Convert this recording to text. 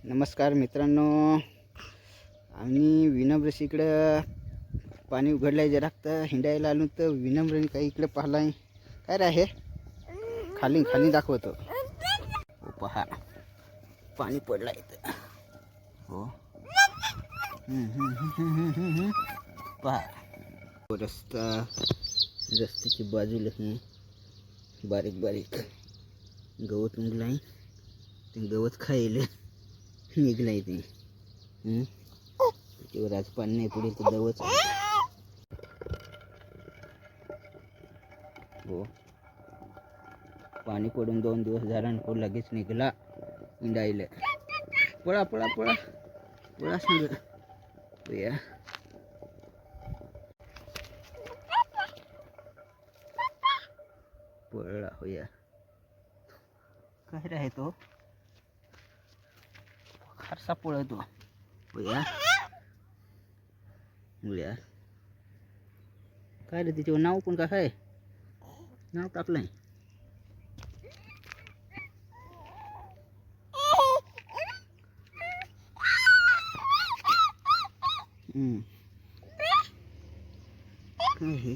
नमस्कार मित्रांनो, आम्ही विनम्रशी इकडं पाणी उघडलंय जरा हिंडायला आलो तर विनम्रने काही इकडे पाहिलाय. काय रे हे खाली खाली दाखवतो. हो पहा, पाणी पडलं इथं. हो पहा, रस्त्याची बाजूला ही बारीक बारीक गवत निघलाय. ते गवत खायला निघलाय ते. त्याच्यावर आज पाणी नाही पुढे तर गवत. हो, पाणी पडून 2 दिवस झाल्यानंतर लगेच निघाला हिंडायला. पळा पळा पळा पळा सांग या. पळला होया. काय रे तो फारसा पळतो होया. होया, काय रे तिच्यावर नाव पण काय आहे, नाव टाकलंय. काय हे